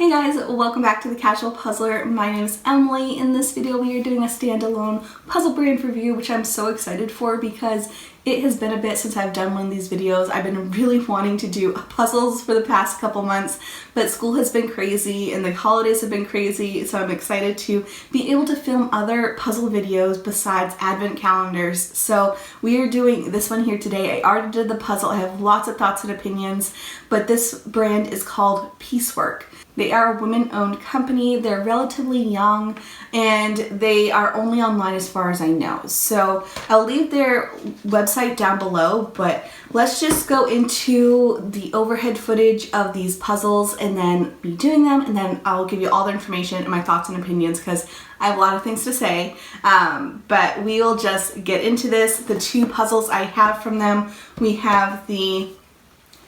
Hey guys, welcome back to The Casual Puzzler. My name is Emily. In this video we are doing a standalone puzzle brand review, which I'm so excited for because it has been a bit since I've done one of these videos. I've been really wanting to do puzzles for the past couple months, but school has been crazy and the holidays have been crazy, so I'm excited to be able to film other puzzle videos besides advent calendars. So we are doing this one here today. I already did the puzzle. I have lots of thoughts and opinions, but this brand is called Piecework. They are a women-owned company. They're relatively young and they are only online as far as I know. So I'll leave their website down below, but let's just go into the overhead footage of these puzzles and then be doing them, and then I'll give you all the information and my thoughts and opinions because I have a lot of things to say. But we will just get into this. The two puzzles I have from them, we have the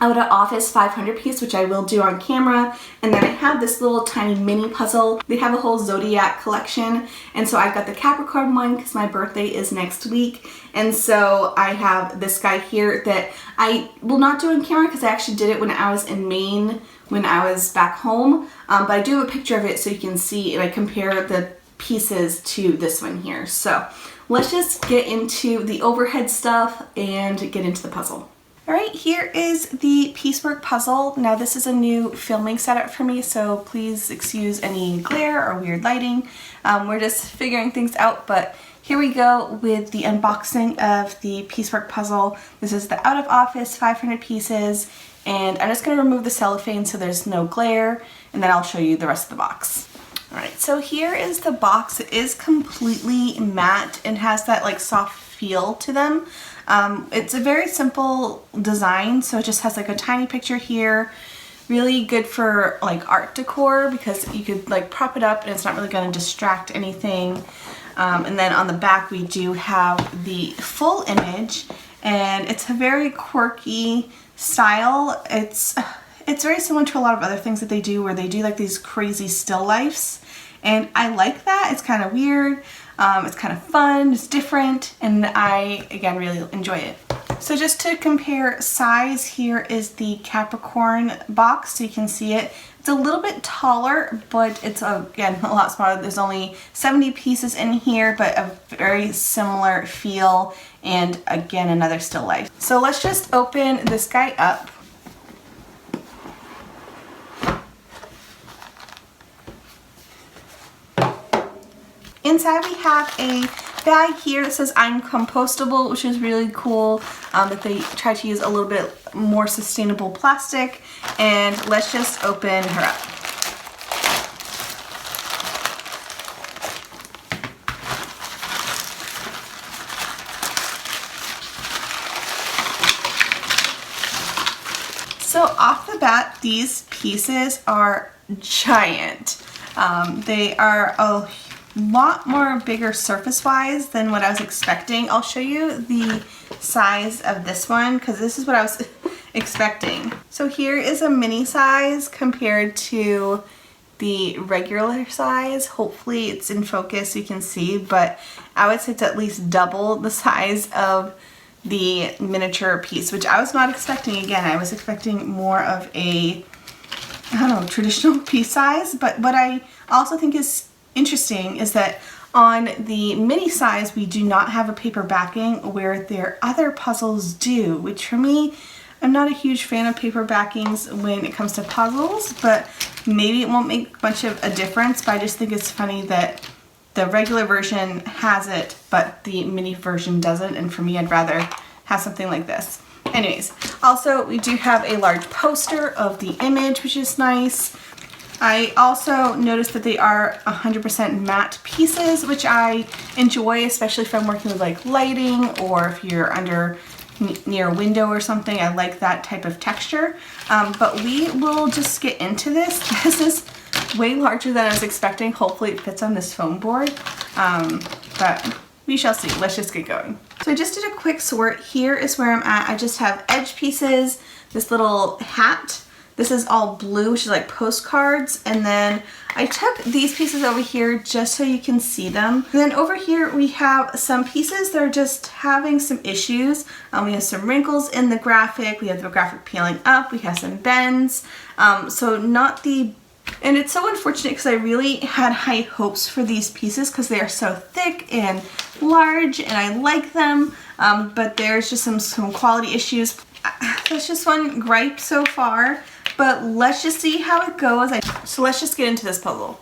Out of Office 500 piece, which I will do on camera, and then I have this little tiny mini puzzle. They have a whole zodiac collection, and so I've got the Capricorn one because my birthday is next week, and so I have this guy here that I will not do on camera because I actually did it when I was in Maine when I was back home, but I do have a picture of it so you can see, and I compare the pieces to this one here. So let's just get into the overhead stuff and get into the puzzle. Alright, here is the Piecework puzzle. Now this is a new filming setup for me, so please excuse any glare or weird lighting. We're just figuring things out, but here we go with the unboxing of the Piecework puzzle. This is the Out of Office 500 pieces, and I'm just going to remove the cellophane so there's no glare, and then I'll show you the rest of the box. Alright, so here is the box. It is completely matte and has that like soft feel to them. It's a very simple design, so it just has like a tiny picture here. Really good for like art decor because you could like prop it up and it's not really going to distract anything. And then on the back we do have the full image, and it's a very quirky style. It's very similar to a lot of other things that they do, where they do like these crazy still lifes, and I like that. It's kind of weird. It's kind of fun, it's different, and I, again, really enjoy it. So just to compare size, here is the Capricorn box, so you can see it. It's a little bit taller, but it's, again, a lot smaller. There's only 70 pieces in here, but a very similar feel, and again, another still life. So let's just open this guy up. Inside we have a bag here that says I'm compostable, which is really cool, that they try to use a little bit more sustainable plastic. And let's just open her up. So off the bat, these pieces are giant. They are a lot more bigger surface-wise than what I was expecting. I'll show you the size of this one because this is what I was expecting. So here is a mini size compared to the regular size. Hopefully it's in focus so you can see, but I would say it's at least double the size of the miniature piece, which I was not expecting. Again, I was expecting more of a, I don't know, traditional piece size, but what I also think is interesting is that on the mini size we do not have a paper backing, where their other puzzles do, which for me, I'm not a huge fan of paper backings when it comes to puzzles, but maybe it won't make much of a difference. But I just think it's funny that the regular version has it but the mini version doesn't, and for me I'd rather have something like this. Anyways, also we do have a large poster of the image, which is nice. I also noticed that they are 100% matte pieces, which I enjoy, especially if I'm working with like lighting or if you're near a window or something. I like that type of texture. But we will just get into this. This is way larger than I was expecting. Hopefully it fits on this foam board, but we shall see. Let's just get going. So I just did a quick sort. Here is where I'm at. I just have edge pieces, this little hat. This is all blue, which is like postcards, and then I took these pieces over here just so you can see them. And then over here we have some pieces that are just having some issues. We have some wrinkles in the graphic, we have the graphic peeling up, we have some bends. So not the And it's so unfortunate because I really had high hopes for these pieces because they are so thick and large and I like them, but there's just some quality issues. That's just one gripe so far, but let's just see how it goes. So let's just get into this puzzle.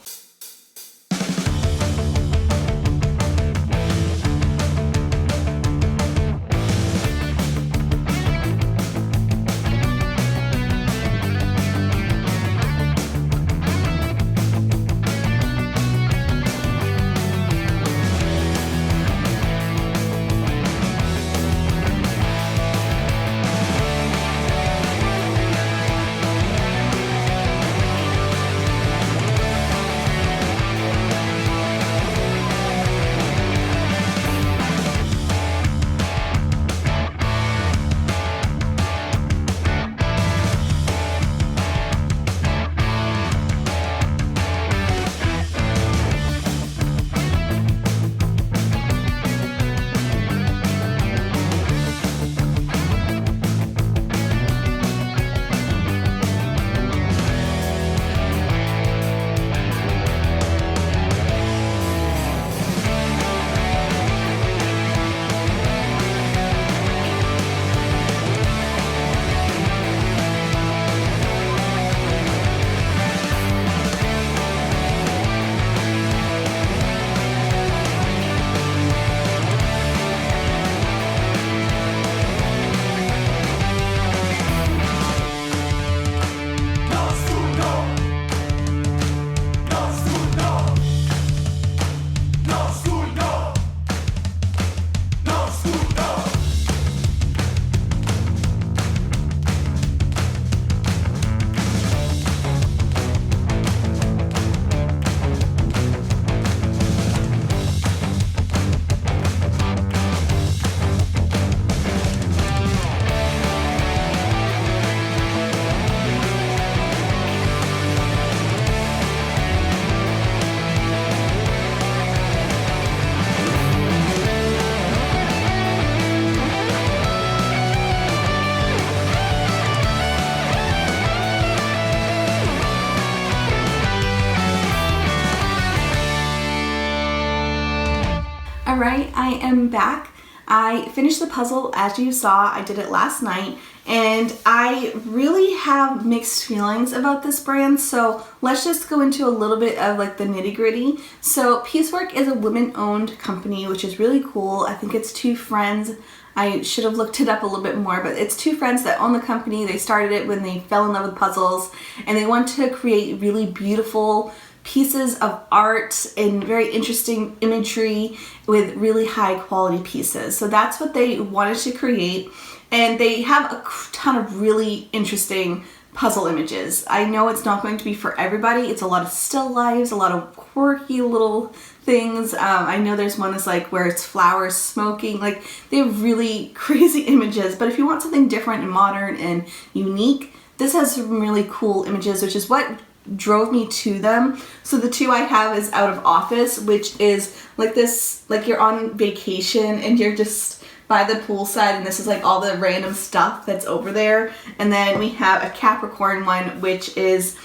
Alright, I am back. I finished the puzzle as you saw. I did it last night and I really have mixed feelings about this brand, so let's just go into a little bit of like the nitty-gritty. So Piecework is a women-owned company, which is really cool. I think it's two friends. I should have looked it up a little bit more, but it's two friends that own the company. They started it when they fell in love with puzzles and they want to create really beautiful pieces of art and very interesting imagery with really high quality pieces. So that's what they wanted to create, and they have a ton of really interesting puzzle images. I know it's not going to be for everybody. It's a lot of still lifes, a lot of quirky little things. I know there's one that's like where it's flowers smoking. Like, they have really crazy images, but if you want something different and modern and unique, this has some really cool images, which is what drove me to them. So the two I have is Out of Office, which is like this, like you're on vacation and you're just by the poolside and this is like all the random stuff that's over there. And then we have a Capricorn one, which is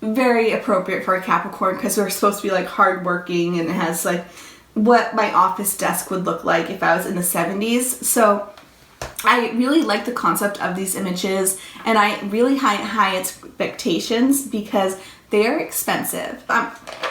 very appropriate for a Capricorn because we're supposed to be like hardworking, and it has like what my office desk would look like if I was in the 70s. So I really like the concept of these images, and I really high expectations because they are expensive.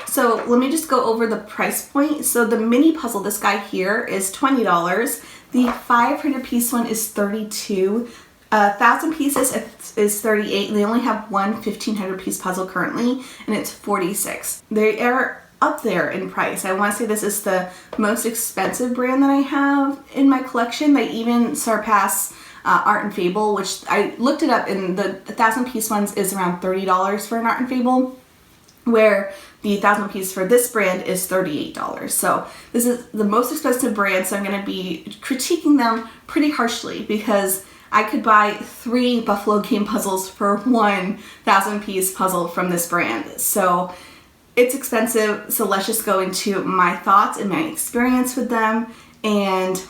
So let me just go over the price point. So the mini puzzle, this guy here, is $20. The 500 piece one is $32. 1,000 pieces is $38, and they only have one 1,500 piece puzzle currently, and it's $46. They are up there in price. I want to say this is the most expensive brand that I have in my collection. They even surpass Art and Fable, which I looked it up, and the 1,000 piece ones is around $30 for an Art and Fable, where the 1,000 piece for this brand is $38. So this is the most expensive brand, so I'm going to be critiquing them pretty harshly because I could buy 3 Buffalo game puzzles for 1,000 piece puzzle from this brand. So it's expensive, so let's just go into my thoughts and my experience with them, and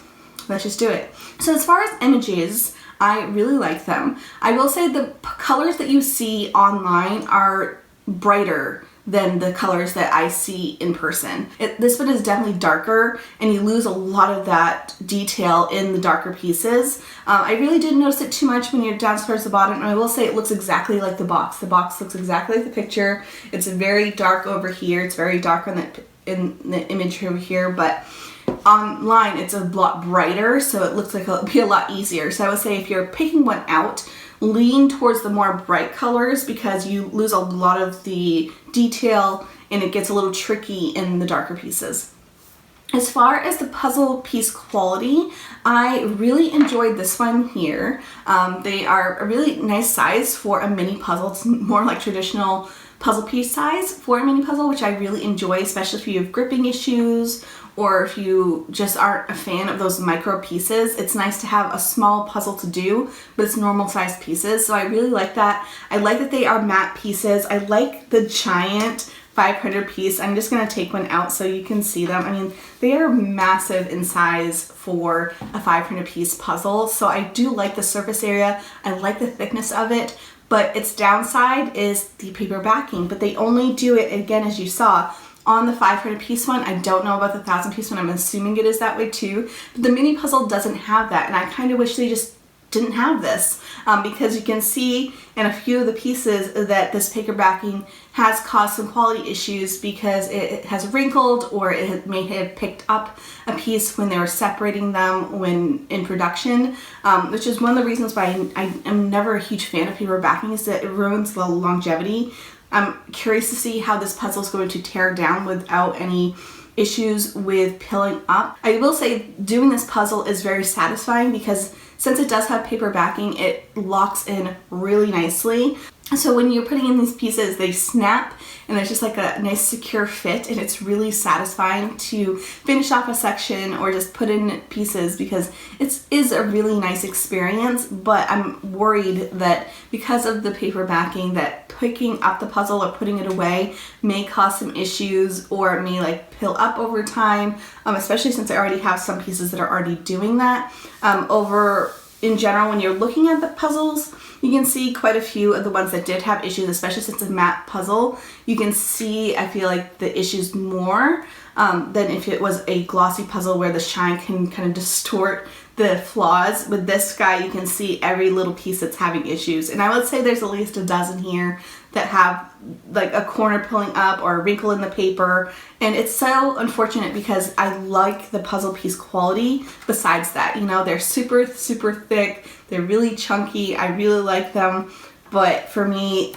let's just do it. So as far as images, I really like them. I will say the colors that you see online are brighter than the colors that I see in person. This one is definitely darker, and you lose a lot of that detail in the darker pieces. I really didn't notice it too much when you're down towards the bottom, and I will say it looks exactly like the box. The box looks exactly like the picture. It's very dark over here. It's very dark in the image over here, but online it's a lot brighter, so it looks like it'll be a lot easier. So I would say if you're picking one out, lean towards the more bright colors because you lose a lot of the detail and it gets a little tricky in the darker pieces. As far as the puzzle piece quality, I really enjoyed this one here. They are a really nice size for a mini puzzle. It's more like traditional puzzle piece size for a mini puzzle, which I really enjoy, especially if you have gripping issues or if you just aren't a fan of those micro pieces. It's nice to have a small puzzle to do, but it's normal sized pieces. So I really like that. I like that they are matte pieces. I like the giant 500 piece. I'm just going to take one out so you can see them. I mean, they are massive in size for a 500 piece puzzle. So I do like the surface area. I like the thickness of it. But its downside is the paper backing, but they only do it, again, as you saw, on the 500 piece one. I don't know about the 1,000 piece one. I'm assuming it is that way too. But the mini puzzle doesn't have that, and I kind of wish they just didn't have this because you can see in a few of the pieces that this paper backing has caused some quality issues because it has wrinkled or it may have picked up a piece when they were separating them when in production, which is one of the reasons why I am never a huge fan of paper backing, is that it ruins the longevity. I'm curious to see how this puzzle is going to tear down without any issues with pilling up. I will say doing this puzzle is very satisfying because since it does have paper backing, it locks in really nicely. So when you're putting in these pieces, they snap and there's just like a nice secure fit, and it's really satisfying to finish off a section or just put in pieces because it is a really nice experience. But I'm worried that because of the paper backing, that picking up the puzzle or putting it away may cause some issues or it may like pill up over time, especially since I already have some pieces that are already doing that. In general, when you're looking at the puzzles, you can see quite a few of the ones that did have issues, especially since it's a matte puzzle. You can see, I feel like, the issues more than if it was a glossy puzzle where the shine can kind of distort the flaws. With this guy, you can see every little piece that's having issues. And I would say there's at least a dozen here that have like a corner pulling up or a wrinkle in the paper. And it's so unfortunate because I like the puzzle piece quality. Besides that, you know, they're super, super thick. They're really chunky. I really like them. But for me,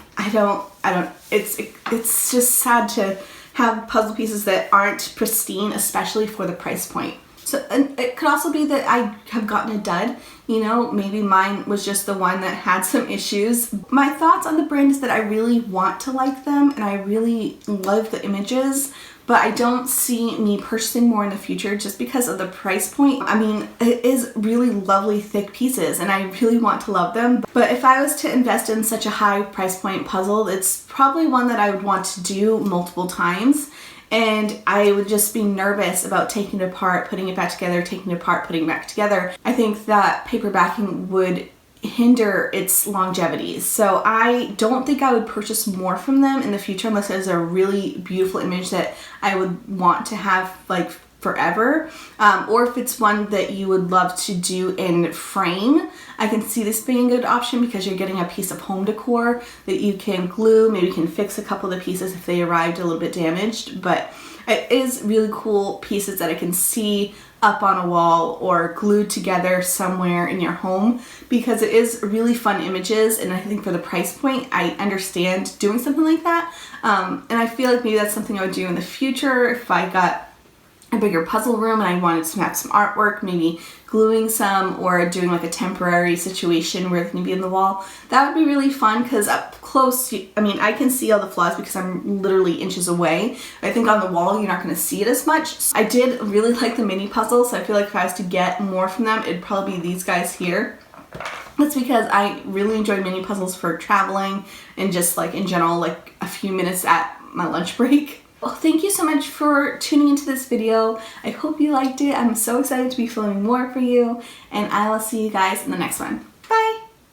it's just sad to have puzzle pieces that aren't pristine, especially for the price point. So, and it could also be that I have gotten a dud. You know, maybe mine was just the one that had some issues. My thoughts on the brand is that I really want to like them and I really love the images, but I don't see me purchasing more in the future just because of the price point. I mean, it is really lovely thick pieces and I really want to love them. But if I was to invest in such a high price point puzzle, it's probably one that I would want to do multiple times. And I would just be nervous about taking it apart, putting it back together, taking it apart, putting it back together. I think that paper backing would hinder its longevity. So I don't think I would purchase more from them in the future unless there's a really beautiful image that I would want to have like forever. Or if it's one that you would love to do in frame, I can see this being a good option because you're getting a piece of home decor that you can glue. Maybe you can fix a couple of the pieces if they arrived a little bit damaged, but it is really cool pieces that I can see up on a wall or glued together somewhere in your home because it is really fun images. And I think for the price point, I understand doing something like that. And I feel like maybe that's something I would do in the future if I got a bigger puzzle room and I wanted to have some artwork, maybe gluing some or doing like a temporary situation where it can be in the wall. That would be really fun because up close, I mean, I can see all the flaws because I'm literally inches away. I think on the wall, you're not going to see it as much. So I did really like the mini puzzle, so I feel like if I was to get more from them, it'd probably be these guys here. That's because I really enjoy mini puzzles for traveling and just like in general, like a few minutes at my lunch break. Well, thank you so much for tuning into this video. I hope you liked it. I'm so excited to be filming more for you, and I will see you guys in the next one.